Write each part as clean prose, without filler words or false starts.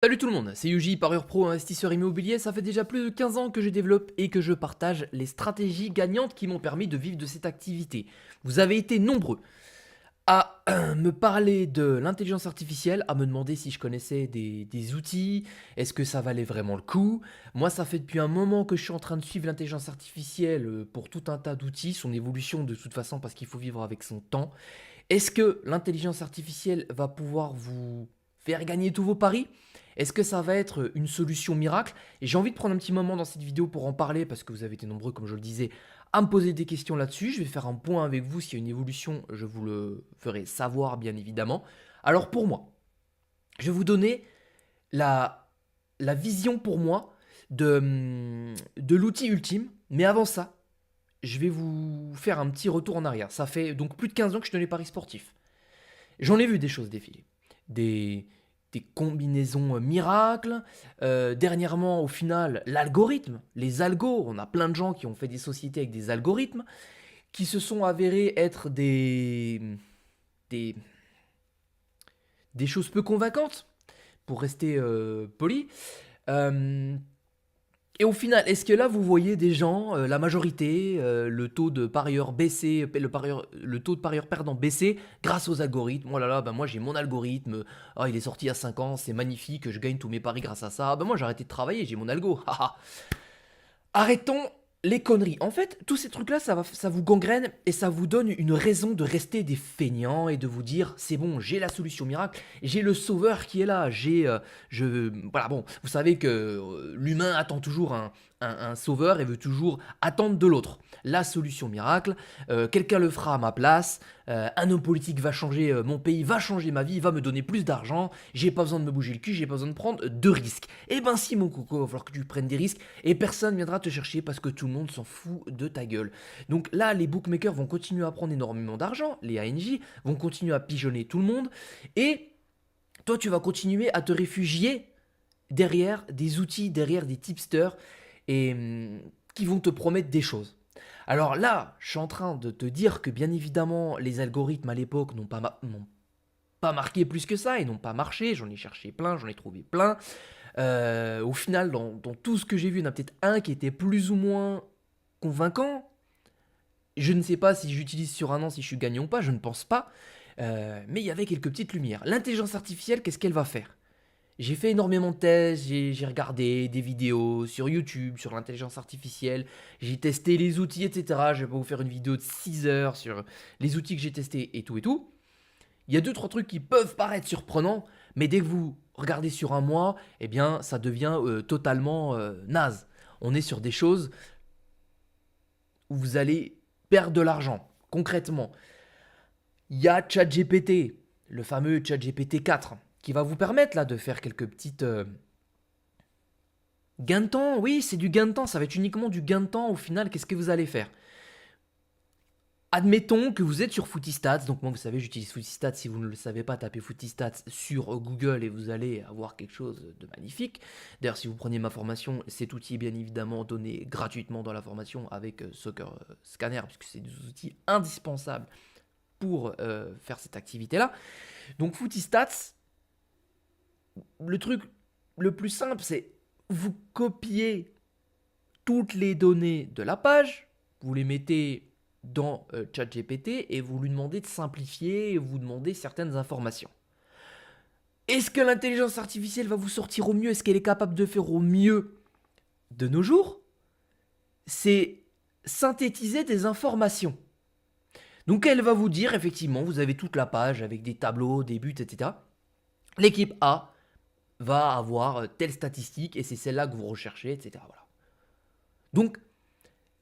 Salut tout le monde, c'est Yuji, parieur pro, investisseur immobilier. Ça fait déjà plus de 15 ans que je développe et que je partage les stratégies gagnantes qui m'ont permis de vivre de cette activité. Vous avez été nombreux à me parler de l'intelligence artificielle, à me demander si je connaissais des outils, est-ce que ça valait vraiment le coup. Moi, ça fait depuis un moment que je suis en train de suivre l'intelligence artificielle pour tout un tas d'outils, son évolution de toute façon parce qu'il faut vivre avec son temps. Est-ce que l'intelligence artificielle va pouvoir vous faire gagner tous vos paris? Est-ce que ça va être une solution miracle? Et j'ai envie de prendre un petit moment dans cette vidéo pour en parler parce que vous avez été nombreux, comme je le disais, à me poser des questions là-dessus. Je vais faire un point avec vous. S'il y a une évolution, je vous le ferai savoir, bien évidemment. Alors pour moi, je vais vous donner la vision pour moi de l'outil ultime. Mais avant ça, je vais vous faire un petit retour en arrière. Ça fait donc plus de 15 ans que je tenais les paris sportifs. J'en ai vu des choses défiler. Des, des combinaisons miracles. Dernièrement, au final, l'algorithme, les algos. On a plein de gens qui ont fait des sociétés avec des algorithmes qui se sont avérés être des, des choses peu convaincantes, pour rester poli. Euh, Et au final, est-ce que là, vous voyez des gens, la majorité, le taux de parieurs baisser, le taux de parieurs perdants baisser grâce aux algorithmes? Oh là là, ben moi j'ai mon algorithme, ah, il est sorti il y a 5 ans, c'est magnifique, je gagne tous mes paris grâce à ça. Ben moi j'ai arrêté de travailler, j'ai mon algo. Haha. Arrêtons les conneries. En fait, tous ces trucs-là, ça vous gangrène et ça vous donne une raison de rester des feignants et de vous dire c'est bon, j'ai la solution miracle, j'ai le sauveur qui est là, voilà, bon, vous savez que l'humain attend toujours un sauveur et veut toujours attendre de l'autre la solution miracle. Quelqu'un le fera à ma place. Un homme politique va changer mon pays, va changer ma vie, va me donner plus d'argent. J'ai pas besoin de me bouger le cul, j'ai pas besoin de prendre de risques. Eh ben si mon coco, il va falloir que tu prennes des risques et personne viendra te chercher parce que tout le monde s'en fout de ta gueule. Donc là, les bookmakers vont continuer à prendre énormément d'argent, les ANJ vont continuer à pigeonner tout le monde et toi, tu vas continuer à te réfugier derrière des outils, derrière des tipsters et qui vont te promettre des choses. Alors là, je suis en train de te dire que bien évidemment, les algorithmes à l'époque n'ont pas marqué plus que ça et n'ont pas marché. J'en ai cherché plein, j'en ai trouvé plein. Au final, dans tout ce que j'ai vu, il y en a peut-être un qui était plus ou moins convaincant. Je ne sais pas si j'utilise sur un an, si je suis gagnant ou pas, je ne pense pas. Mais il y avait quelques petites lumières. L'intelligence artificielle, qu'est-ce qu'elle va faire? J'ai fait énormément de tests, j'ai regardé des vidéos sur YouTube, sur l'intelligence artificielle, j'ai testé les outils, etc. Je vais pas vous faire une vidéo de 6 heures sur les outils que j'ai testés et tout et tout. Il y a deux trois trucs qui peuvent paraître surprenants, mais dès que vous regardez sur un mois, eh bien, ça devient totalement naze. On est sur des choses où vous allez perdre de l'argent. Concrètement, il y a ChatGPT, le fameux ChatGPT 4, qui va vous permettre là de faire quelques petites gains de temps. Oui, c'est du gain de temps, ça va être uniquement du gain de temps. Au final, qu'est-ce que vous allez faire? Admettons que vous êtes sur Footistats, donc moi vous savez j'utilise Footistats, si vous ne le savez pas, tapez Footistats sur Google et vous allez avoir quelque chose de magnifique. D'ailleurs si vous prenez ma formation, cet outil est bien évidemment donné gratuitement dans la formation avec Soccer Scanner, puisque c'est des outils indispensables pour faire cette activité-là. Donc Footistats, le truc le plus simple c'est vous copiez toutes les données de la page, vous les mettez dans ChatGPT et vous lui demandez de simplifier et vous demandez certaines informations. Est-ce que l'intelligence artificielle va vous sortir au mieux? Est-ce qu'elle est capable de faire au mieux de nos jours? C'est synthétiser des informations. Donc elle va vous dire, effectivement, vous avez toute la page avec des tableaux, des buts, etc. L'équipe A va avoir telle statistique et c'est celle-là que vous recherchez, etc. Voilà. Donc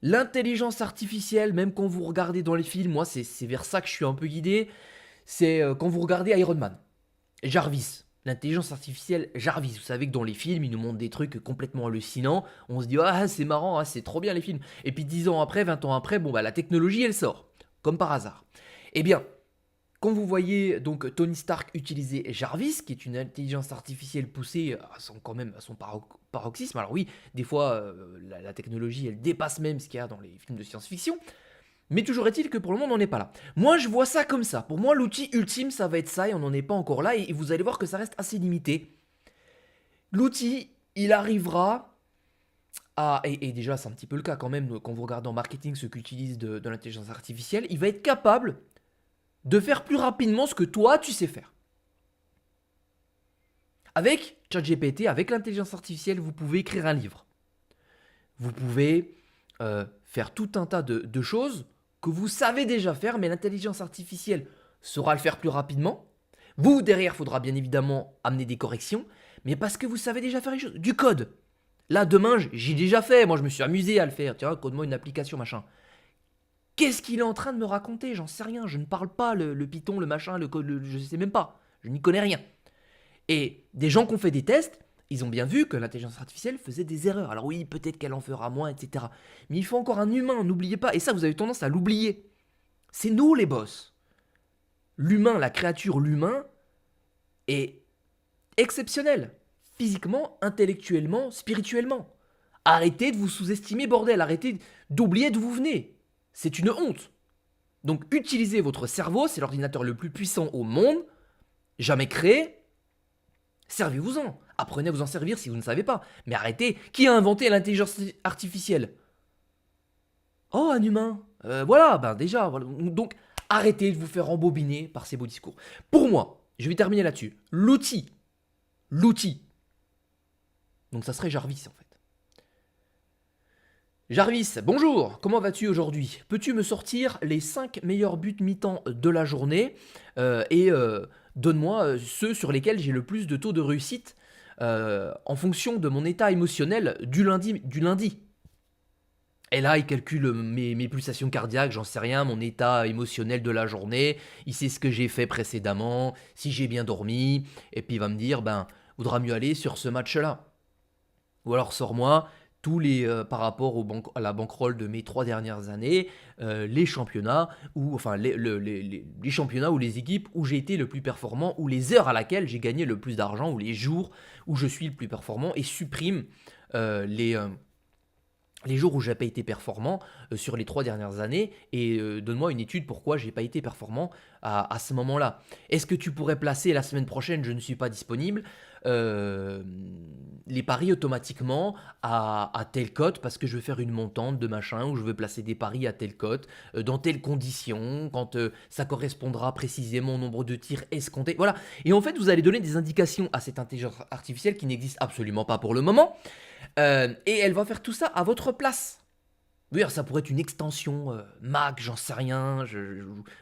l'intelligence artificielle, même quand vous regardez dans les films, moi c'est vers ça que je suis un peu guidé, c'est quand vous regardez Iron Man, Jarvis, l'intelligence artificielle Jarvis, vous savez que dans les films, ils nous montrent des trucs complètement hallucinants, on se dit ah c'est marrant, ah, c'est trop bien les films, et puis 10 ans après, 20 ans après, bon bah la technologie elle sort, comme par hasard. Eh bien, quand vous voyez donc Tony Stark utiliser Jarvis, qui est une intelligence artificielle poussée quand même à son paroxysme, alors oui, des fois la technologie elle dépasse même ce qu'il y a dans les films de science-fiction, mais toujours est-il que pour le moment on n'en est pas là. Moi je vois ça comme ça, pour moi l'outil ultime ça va être ça et on n'en est pas encore là et vous allez voir que ça reste assez limité. L'outil, il arrivera à, et déjà c'est un petit peu le cas quand même, quand vous regardez en marketing ceux qui utilisent de l'intelligence artificielle, il va être capable de faire plus rapidement ce que toi tu sais faire. Avec ChatGPT, avec l'intelligence artificielle, vous pouvez écrire un livre. Vous pouvez faire tout un tas de choses que vous savez déjà faire, mais l'intelligence artificielle saura le faire plus rapidement. Vous, derrière, il faudra bien évidemment amener des corrections, mais parce que vous savez déjà faire les choses. Du code. Là, demain, j'ai déjà fait. Moi, je me suis amusé à le faire. Tiens, code-moi une application, machin. Qu'est-ce qu'il est en train de me raconter? J'en sais rien. Je ne parle pas le Python, le machin, le code, je ne sais même pas. Je n'y connais rien. Et des gens qui ont fait des tests, ils ont bien vu que l'intelligence artificielle faisait des erreurs. Alors oui, peut-être qu'elle en fera moins, etc. Mais il faut encore un humain, n'oubliez pas. Et ça, vous avez tendance à l'oublier. C'est nous les boss. L'humain, la créature, l'humain est exceptionnel. Physiquement, intellectuellement, spirituellement. Arrêtez de vous sous-estimer, bordel. Arrêtez d'oublier d'où vous venez. C'est une honte. Donc utilisez votre cerveau, c'est l'ordinateur le plus puissant au monde, jamais créé. Servez-vous-en. Apprenez à vous en servir si vous ne savez pas. Mais arrêtez. Qui a inventé l'intelligence artificielle? Oh, un humain. Voilà, ben déjà. Voilà. Donc, arrêtez de vous faire embobiner par ces beaux discours. Pour moi, je vais terminer là-dessus. L'outil. Donc, ça serait Jarvis, en fait. Jarvis, bonjour, comment vas-tu aujourd'hui? Peux-tu me sortir les 5 meilleurs buts mi-temps de la journée et donne-moi ceux sur lesquels j'ai le plus de taux de réussite en fonction de mon état émotionnel du lundi. Et là, il calcule mes pulsations cardiaques, j'en sais rien, mon état émotionnel de la journée, il sait ce que j'ai fait précédemment, si j'ai bien dormi, et puis il va me dire, ben, vaudra mieux aller sur ce match-là. Ou alors sors-moi tous les par rapport à la bankroll de mes 3 dernières années, les championnats ou enfin les championnats ou les équipes où j'ai été le plus performant ou les heures à laquelle j'ai gagné le plus d'argent ou les jours où je suis le plus performant et supprime les jours où j'ai pas été performant sur les 3 dernières années et donne-moi une étude pourquoi j'ai pas été performant à ce moment-là. Est-ce que tu pourrais placer la semaine prochaine, je ne suis pas disponible, les paris automatiquement à telle cote parce que je veux faire une montante de machin ou je veux placer des paris à telle cote, dans telles conditions, quand ça correspondra précisément au nombre de tirs escomptés. Voilà. Et en fait, vous allez donner des indications à cette intelligence artificielle qui n'existe absolument pas pour le moment. Et elle va faire tout ça à votre place. Oui, alors ça pourrait être une extension Mac, j'en sais rien,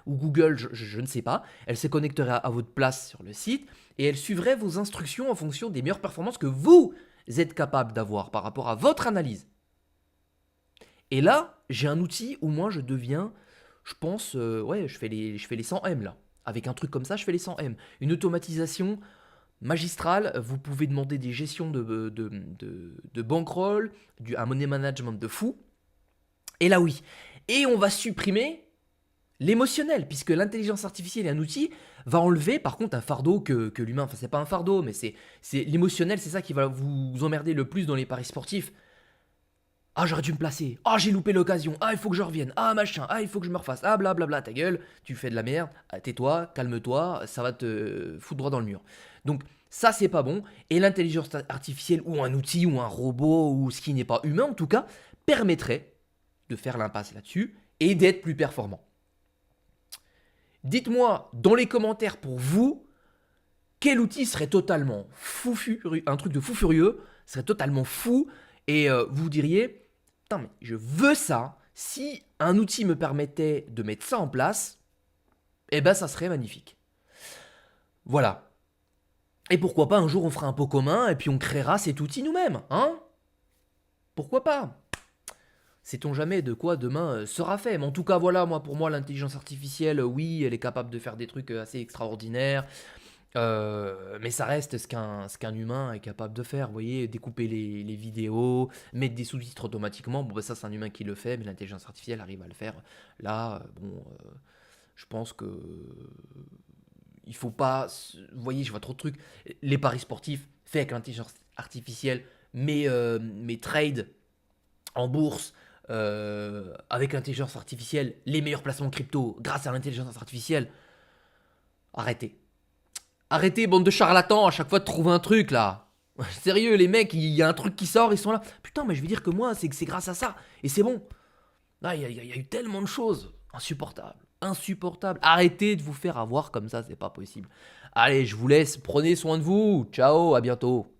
ou Google, je ne sais pas. Elle se connecterait à votre place sur le site et elle suivrait vos instructions en fonction des meilleures performances que vous êtes capable d'avoir par rapport à votre analyse. Et là, j'ai un outil où moi je deviens, je pense, ouais, je fais les 100 M là. Avec un truc comme ça, je fais les 100 M. Une automatisation magistrale, vous pouvez demander des gestions de bankroll, un money management de fou. Et là oui. Et on va supprimer l'émotionnel, puisque l'intelligence artificielle est un outil, va enlever par contre un fardeau que l'humain, enfin c'est pas un fardeau, mais c'est l'émotionnel, c'est ça qui va vous emmerder le plus dans les paris sportifs. Ah, j'aurais dû me placer. Ah, j'ai loupé l'occasion. Ah, il faut que je revienne. Ah, machin. Ah, il faut que je me refasse. Ah, blablabla, ta gueule. Tu fais de la merde. Ah, tais-toi, calme-toi. Ça va te foutre droit dans le mur. Donc, ça, c'est pas bon. Et l'intelligence artificielle, ou un outil, ou un robot, ou ce qui n'est pas humain en tout cas, permettrait de faire l'impasse là-dessus et d'être plus performant. Dites-moi dans les commentaires pour vous, quel outil serait totalement fou furieux, un truc de fou furieux, serait totalement fou, et vous diriez, putain, mais je veux ça. Si un outil me permettait de mettre ça en place, eh ben ça serait magnifique. Voilà. Et pourquoi pas un jour on fera un pot commun et puis on créera cet outil nous-mêmes, hein? Pourquoi pas? Sait-on jamais de quoi demain sera fait. Mais en tout cas, voilà, moi pour moi l'intelligence artificielle, oui, elle est capable de faire des trucs assez extraordinaires. Mais ça reste ce qu'un humain est capable de faire, vous voyez, découper les vidéos, mettre des sous-titres automatiquement, bon bah ça c'est un humain qui le fait, mais l'intelligence artificielle arrive à le faire. Là, je pense que il faut pas, vous voyez, je vois trop de trucs. Les paris sportifs faits avec l'intelligence artificielle, mes trades en bourse avec l'intelligence artificielle, les meilleurs placements crypto grâce à l'intelligence artificielle, arrêtez. Arrêtez, bande de charlatans, à chaque fois de trouver un truc là. Sérieux, les mecs, il y a un truc qui sort, ils sont là. Putain, mais je veux dire que moi, c'est grâce à ça. Et c'est bon. Ah, il y a eu tellement de choses. Insupportable. Insupportable. Arrêtez de vous faire avoir comme ça, c'est pas possible. Allez, je vous laisse. Prenez soin de vous. Ciao, à bientôt.